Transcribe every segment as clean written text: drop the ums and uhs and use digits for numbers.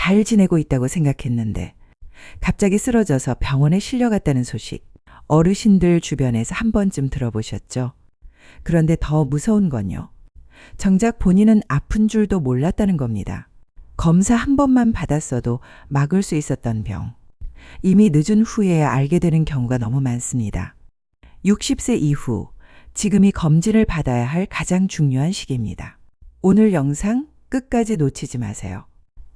잘 지내고 있다고 생각했는데 갑자기 쓰러져서 병원에 실려갔다는 소식. 어르신들 주변에서 한 번쯤 들어보셨죠? 그런데 더 무서운 건요. 정작 본인은 아픈 줄도 몰랐다는 겁니다. 검사 한 번만 받았어도 막을 수 있었던 병. 이미 늦은 후에야 알게 되는 경우가 너무 많습니다. 60세 이후, 지금이 검진을 받아야 할 가장 중요한 시기입니다. 오늘 영상 끝까지 놓치지 마세요.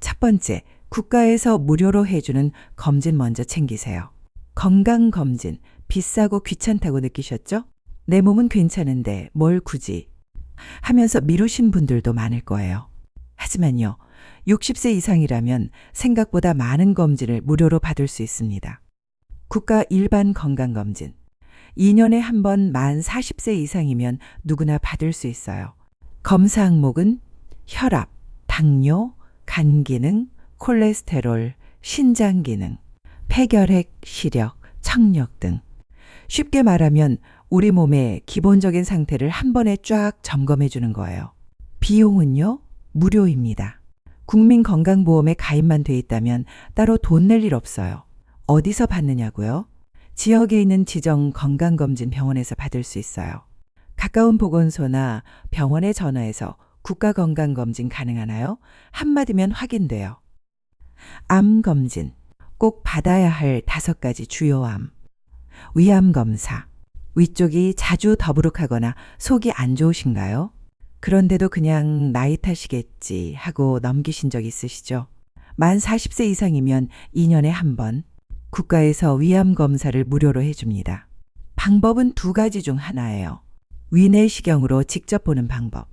첫 번째, 국가에서 무료로 해주는 검진 먼저 챙기세요. 건강검진, 비싸고 귀찮다고 느끼셨죠? 내 몸은 괜찮은데 뭘 굳이 하면서 미루신 분들도 많을 거예요. 하지만요, 60세 이상이라면 생각보다 많은 검진을 무료로 받을 수 있습니다. 국가 일반 건강검진. 2년에 한 번 만 40세 이상이면 누구나 받을 수 있어요. 검사 항목은 혈압, 당뇨, 간 기능, 콜레스테롤, 신장 기능, 폐결핵, 시력, 청력 등. 쉽게 말하면 우리 몸의 기본적인 상태를 한 번에 쫙 점검해 주는 거예요. 비용은요, 무료입니다. 국민건강보험에 가입만 돼 있다면 따로 돈 낼 일 없어요. 어디서 받느냐고요? 지역에 있는 지정 건강검진 병원에서 받을 수 있어요. 가까운 보건소나 병원에 전화해서 국가건강검진 가능하나요? 한마디면 확인돼요. 암검진, 꼭 받아야 할 5가지 주요 암. 위암검사, 위쪽이 자주 더부룩하거나 속이 안 좋으신가요? 그런데도 그냥 나이 탓이겠지 하고 넘기신 적 있으시죠? 만 40세 이상이면 2년에 한 번 국가에서 위암검사를 무료로 해줍니다. 방법은 2가지 중 하나예요. 위내시경으로 직접 보는 방법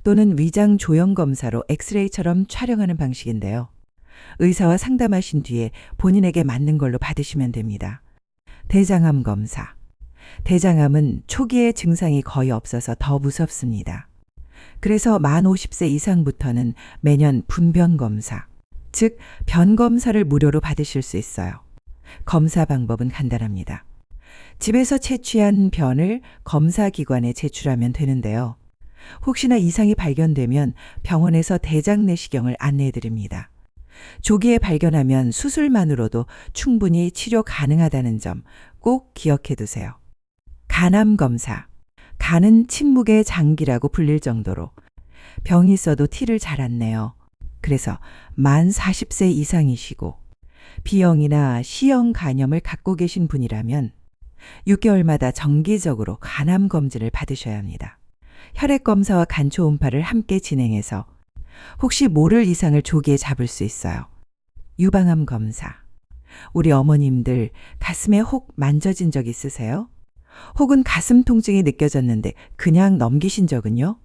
또는 위장 조형 검사로 엑스레이처럼 촬영하는 방식인데요. 의사와 상담하신 뒤에 본인에게 맞는 걸로 받으시면 됩니다. 대장암 검사. 대장암은 초기에 증상이 거의 없어서 더 무섭습니다. 그래서 만 50세 이상부터는 매년 분변 검사, 즉 변 검사를 무료로 받으실 수 있어요. 검사 방법은 간단합니다. 집에서 채취한 변을 검사기관에 제출하면 되는데요. 혹시나 이상이 발견되면 병원에서 대장 내시경을 안내해 드립니다. 조기에 발견하면 수술만으로도 충분히 치료 가능하다는 점 꼭 기억해 두세요. 간암 검사. 간은 침묵의 장기라고 불릴 정도로 병이 있어도 티를 잘 안 내요. 그래서 만 40세 이상이시고 B형이나 C형 간염을 갖고 계신 분이라면 6개월마다 정기적으로 간암 검진을 받으셔야 합니다. 혈액 검사와 간 초음파를 함께 진행해서 혹시 모를 이상을 조기에 잡을 수 있어요. 유방암 검사. 우리 어머님들 가슴에 혹 만져진 적 있으세요? 혹은 가슴 통증이 느껴졌는데 그냥 넘기신 적은요?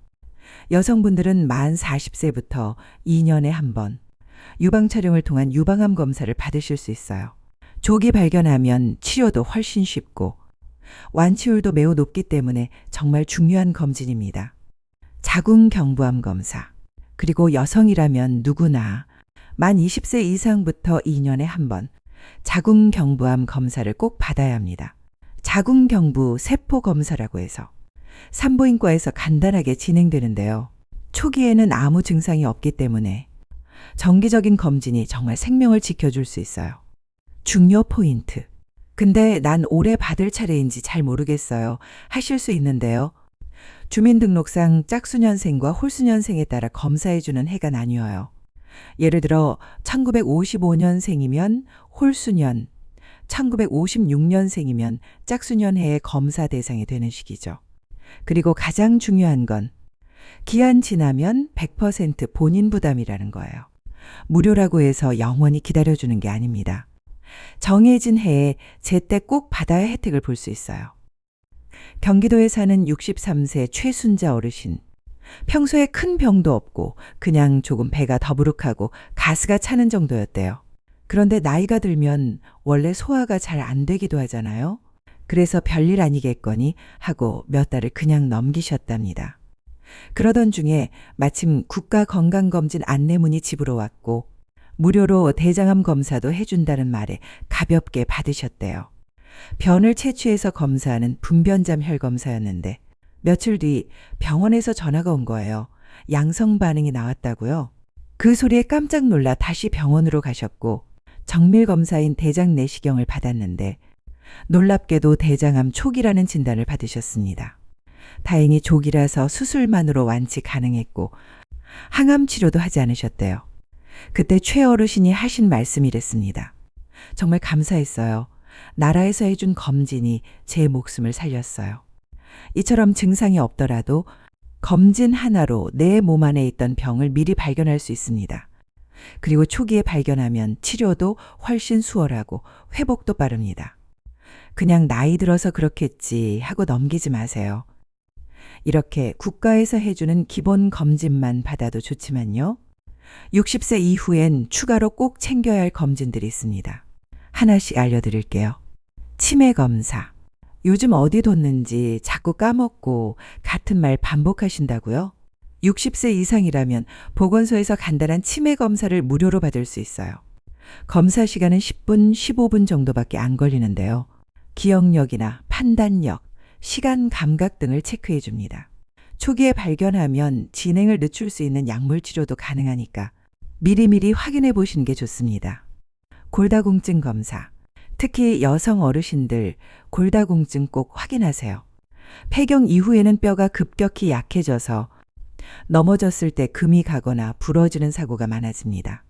여성분들은 만 40세부터 2년에 한 번 유방 촬영을 통한 유방암 검사를 받으실 수 있어요. 조기 발견하면 치료도 훨씬 쉽고 완치율도 매우 높기 때문에 정말 중요한 검진입니다. 자궁경부암 검사. 그리고 여성이라면 누구나 만 20세 이상부터 2년에 한 번 자궁경부암 검사를 꼭 받아야 합니다. 자궁경부 세포 검사라고 해서 산부인과에서 간단하게 진행되는데요. 초기에는 아무 증상이 없기 때문에 정기적인 검진이 정말 생명을 지켜줄 수 있어요. 중요 포인트. 근데 난 올해 받을 차례인지 잘 모르겠어요. 하실 수 있는데요. 주민등록상 짝수년생과 홀수년생에 따라 검사해주는 해가 나뉘어요. 예를 들어 1955년생이면 홀수년, 1956년생이면 짝수년 해의 검사 대상이 되는 시기죠. 그리고 가장 중요한 건 기한 지나면 100% 본인 부담이라는 거예요. 무료라고 해서 영원히 기다려주는 게 아닙니다. 정해진 해에 제때 꼭 받아야 혜택을 볼 수 있어요. 경기도에 사는 63세 최순자 어르신. 평소에 큰 병도 없고 그냥 조금 배가 더부룩하고 가스가 차는 정도였대요. 그런데 나이가 들면 원래 소화가 잘 안 되기도 하잖아요. 그래서 별일 아니겠거니 하고 몇 달을 그냥 넘기셨답니다. 그러던 중에 마침 국가건강검진 안내문이 집으로 왔고 무료로 대장암 검사도 해준다는 말에 가볍게 받으셨대요. 변을 채취해서 검사하는 분변잠 혈검사였는데 며칠 뒤 병원에서 전화가 온 거예요. 양성 반응이 나왔다고요. 그 소리에 깜짝 놀라 다시 병원으로 가셨고 정밀 검사인 대장 내시경을 받았는데 놀랍게도 대장암 초기라는 진단을 받으셨습니다. 다행히 조기라서 수술만으로 완치 가능했고 항암 치료도 하지 않으셨대요. 그때 최 어르신이 하신 말씀이랬습니다. 정말 감사했어요. 나라에서 해준 검진이 제 목숨을 살렸어요. 이처럼 증상이 없더라도 검진 하나로 내 몸 안에 있던 병을 미리 발견할 수 있습니다. 그리고 초기에 발견하면 치료도 훨씬 수월하고 회복도 빠릅니다. 그냥 나이 들어서 그렇겠지 하고 넘기지 마세요. 이렇게 국가에서 해주는 기본 검진만 받아도 좋지만요. 60세 이후엔 추가로 꼭 챙겨야 할 검진들이 있습니다. 하나씩 알려드릴게요. 치매 검사. 요즘 어디 뒀는지 자꾸 까먹고 같은 말 반복하신다고요? 60세 이상이라면 보건소에서 간단한 치매 검사를 무료로 받을 수 있어요. 검사 시간은 10분, 15분 정도밖에 안 걸리는데요. 기억력이나 판단력, 시간 감각 등을 체크해 줍니다. 초기에 발견하면 진행을 늦출 수 있는 약물 치료도 가능하니까 미리미리 확인해 보시는 게 좋습니다. 골다공증 검사. 특히 여성 어르신들 골다공증 꼭 확인하세요. 폐경 이후에는 뼈가 급격히 약해져서 넘어졌을 때 금이 가거나 부러지는 사고가 많아집니다.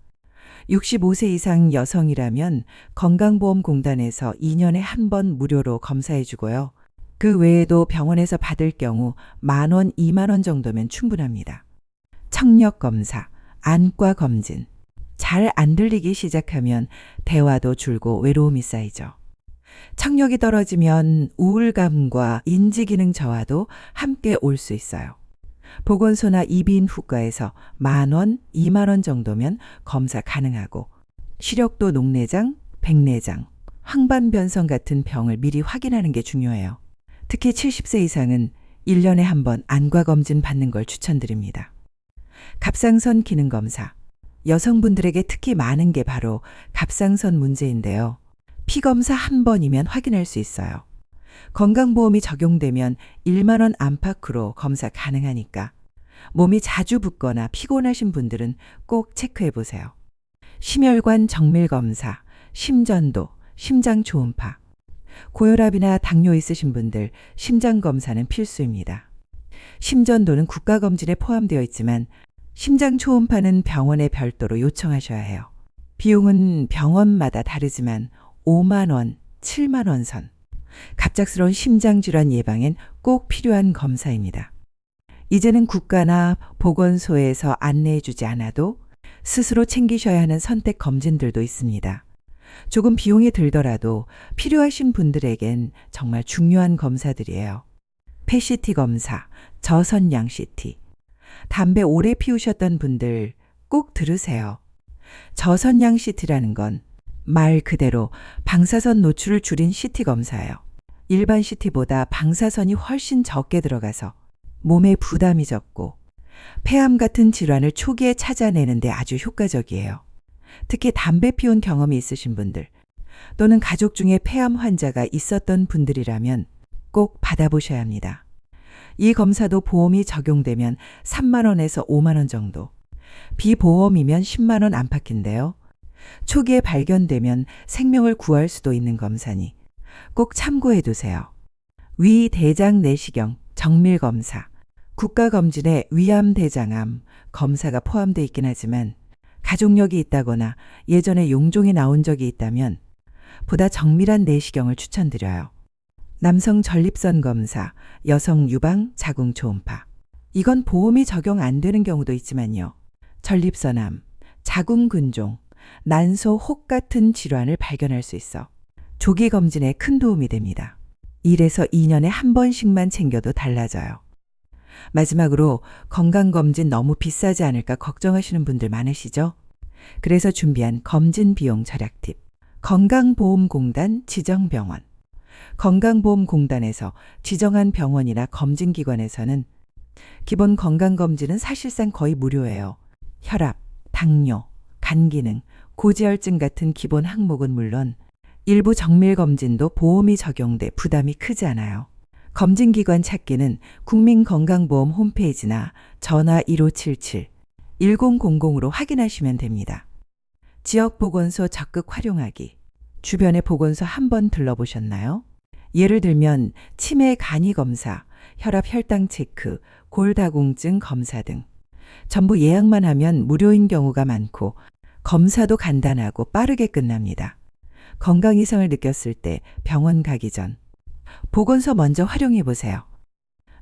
65세 이상 여성이라면 건강보험공단에서 2년에 한 번 무료로 검사해 주고요. 그 외에도 병원에서 받을 경우 10,000원, 20,000원 정도면 충분합니다. 청력 검사, 안과 검진. 잘 안 들리기 시작하면 대화도 줄고 외로움이 쌓이죠. 청력이 떨어지면 우울감과 인지기능 저하도 함께 올 수 있어요. 보건소나 이비인후과에서 10,000원, 20,000원 정도면 검사 가능하고 시력도 녹내장, 백내장, 황반변성 같은 병을 미리 확인하는 게 중요해요. 특히 70세 이상은 1년에 한 번 안과 검진 받는 걸 추천드립니다. 갑상선 기능 검사. 여성분들에게 특히 많은 게 바로 갑상선 문제인데요. 피검사 한 번이면 확인할 수 있어요. 건강보험이 적용되면 10,000원 안팎으로 검사 가능하니까 몸이 자주 붓거나 피곤하신 분들은 꼭 체크해 보세요. 심혈관 정밀 검사, 심전도, 심장 초음파. 고혈압이나 당뇨 있으신 분들 심장 검사는 필수입니다. 심전도는 국가검진에 포함되어 있지만 심장 초음파는 병원에 별도로 요청하셔야 해요. 비용은 병원마다 다르지만 50,000원, 70,000원 선. 갑작스러운 심장질환 예방엔 꼭 필요한 검사입니다. 이제는 국가나 보건소에서 안내해주지 않아도 스스로 챙기셔야 하는 선택 검진들도 있습니다. 조금 비용이 들더라도 필요하신 분들에겐 정말 중요한 검사들이에요. PET 검사, 저선양 CT. 담배 오래 피우셨던 분들 꼭 들으세요. 저선양 CT라는 건 말 그대로 방사선 노출을 줄인 CT 검사예요. 일반 CT보다 방사선이 훨씬 적게 들어가서 몸에 부담이 적고 폐암 같은 질환을 초기에 찾아내는 데 아주 효과적이에요. 특히 담배 피운 경험이 있으신 분들 또는 가족 중에 폐암 환자가 있었던 분들이라면 꼭 받아보셔야 합니다. 이 검사도 보험이 적용되면 30,000원에서 50,000원 정도, 비보험이면 100,000원 안팎인데요. 초기에 발견되면 생명을 구할 수도 있는 검사니 꼭 참고해 두세요. 위, 대장, 내시경, 정밀 검사, 국가검진에 위암, 대장암 검사가 포함되어 있긴 하지만 가족력이 있다거나 예전에 용종이 나온 적이 있다면 보다 정밀한 내시경을 추천드려요. 남성 전립선 검사, 여성 유방, 자궁 초음파. 이건 보험이 적용 안 되는 경우도 있지만요. 전립선암, 자궁 근종, 난소, 혹 같은 질환을 발견할 수 있어 조기 검진에 큰 도움이 됩니다. 1에서 2년에 한 번씩만 챙겨도 달라져요. 마지막으로 건강검진 너무 비싸지 않을까 걱정하시는 분들 많으시죠? 그래서 준비한 검진 비용 절약 팁. 건강보험공단 지정병원. 건강보험공단에서 지정한 병원이나 검진기관에서는 기본 건강검진은 사실상 거의 무료예요. 혈압, 당뇨, 간기능, 고지혈증 같은 기본 항목은 물론 일부 정밀검진도 보험이 적용돼 부담이 크지 않아요. 검진기관 찾기는 국민건강보험 홈페이지나 전화 1577, 1000으로 확인하시면 됩니다. 지역 보건소 적극 활용하기. 주변의 보건소 한번 들러보셨나요? 예를 들면 치매 간이 검사, 혈압 혈당 체크, 골다공증 검사 등 전부 예약만 하면 무료인 경우가 많고 검사도 간단하고 빠르게 끝납니다. 건강 이상을 느꼈을 때 병원 가기 전 보건소 먼저 활용해 보세요.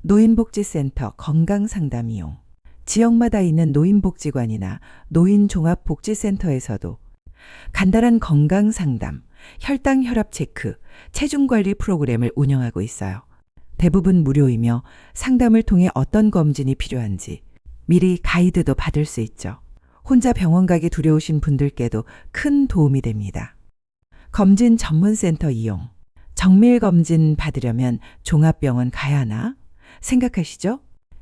노인복지센터 건강상담 이용. 지역마다 있는 노인복지관이나 노인종합복지센터에서도 간단한 건강상담, 혈당 혈압 체크, 체중관리 프로그램을 운영하고 있어요. 대부분 무료이며 상담을 통해 어떤 검진이 필요한지 미리 가이드도 받을 수 있죠. 혼자 병원 가기 두려우신 분들께도 큰 도움이 됩니다. 검진 전문센터 이용. 정밀검진 받으려면 종합병원 가야 하나 생각하시죠?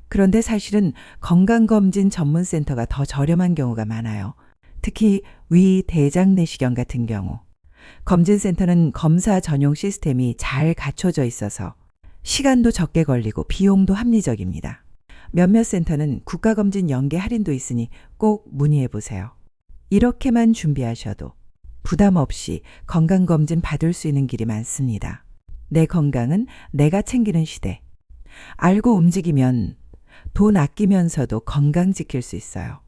그런데 사실은 건강검진 전문센터가 더 저렴한 경우가 많아요. 특히 위, 대장 내시경 같은 경우. 검진센터는 검사 전용 시스템이 잘 갖춰져 있어서 시간도 적게 걸리고 비용도 합리적입니다. 몇몇 센터는 국가검진 연계 할인도 있으니 꼭 문의해 보세요. 이렇게만 준비하셔도 부담 없이 건강검진 받을 수 있는 길이 많습니다. 내 건강은 내가 챙기는 시대. 알고 움직이면 돈 아끼면서도 건강 지킬 수 있어요.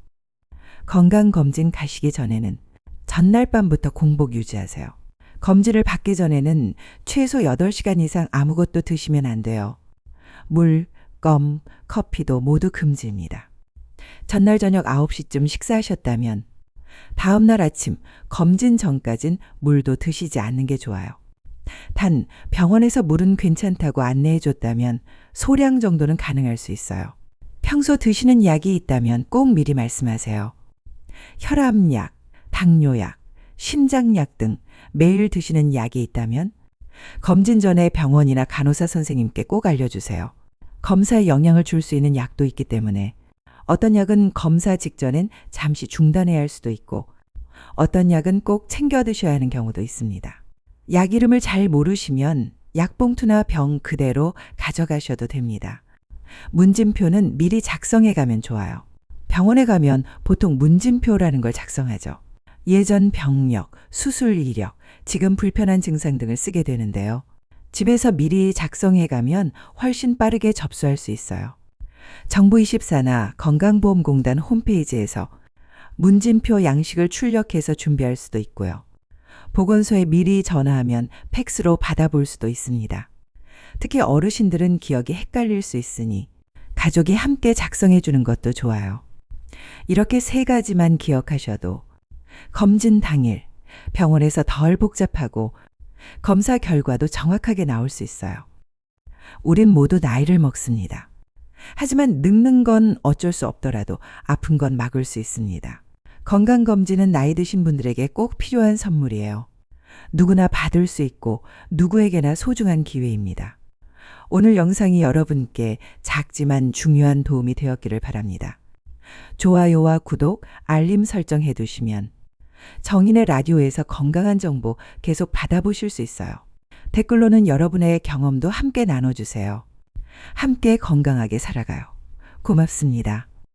건강검진 가시기 전에는 전날 밤부터 공복 유지하세요. 검진을 받기 전에는 최소 8시간 이상 아무것도 드시면 안 돼요. 물, 껌, 커피도 모두 금지입니다. 전날 저녁 9시쯤 식사하셨다면 다음날 아침 검진 전까진 물도 드시지 않는 게 좋아요. 단 병원에서 물은 괜찮다고 안내해 줬다면 소량 정도는 가능할 수 있어요. 평소 드시는 약이 있다면 꼭 미리 말씀하세요. 혈압약, 당뇨약, 심장약 등 매일 드시는 약이 있다면 검진 전에 병원이나 간호사 선생님께 꼭 알려주세요. 검사에 영향을 줄 수 있는 약도 있기 때문에 어떤 약은 검사 직전엔 잠시 중단해야 할 수도 있고 어떤 약은 꼭 챙겨 드셔야 하는 경우도 있습니다. 약 이름을 잘 모르시면 약봉투나 병 그대로 가져가셔도 됩니다. 문진표는 미리 작성해 가면 좋아요. 병원에 가면 보통 문진표라는 걸 작성하죠. 예전 병력, 수술 이력, 지금 불편한 증상 등을 쓰게 되는데요. 집에서 미리 작성해 가면 훨씬 빠르게 접수할 수 있어요. 정부24나 건강보험공단 홈페이지에서 문진표 양식을 출력해서 준비할 수도 있고요. 보건소에 미리 전화하면 팩스로 받아볼 수도 있습니다. 특히 어르신들은 기억이 헷갈릴 수 있으니 가족이 함께 작성해 주는 것도 좋아요. 이렇게 3가지만 기억하셔도 검진 당일 병원에서 덜 복잡하고 검사 결과도 정확하게 나올 수 있어요. 우린 모두 나이를 먹습니다. 하지만 늙는 건 어쩔 수 없더라도 아픈 건 막을 수 있습니다. 건강검진은 나이 드신 분들에게 꼭 필요한 선물이에요. 누구나 받을 수 있고 누구에게나 소중한 기회입니다. 오늘 영상이 여러분께 작지만 중요한 도움이 되었기를 바랍니다. 좋아요와 구독, 알림 설정 해두시면 정인의 라디오에서 건강한 정보 계속 받아보실 수 있어요. 댓글로는 여러분의 경험도 함께 나눠주세요. 함께 건강하게 살아가요. 고맙습니다.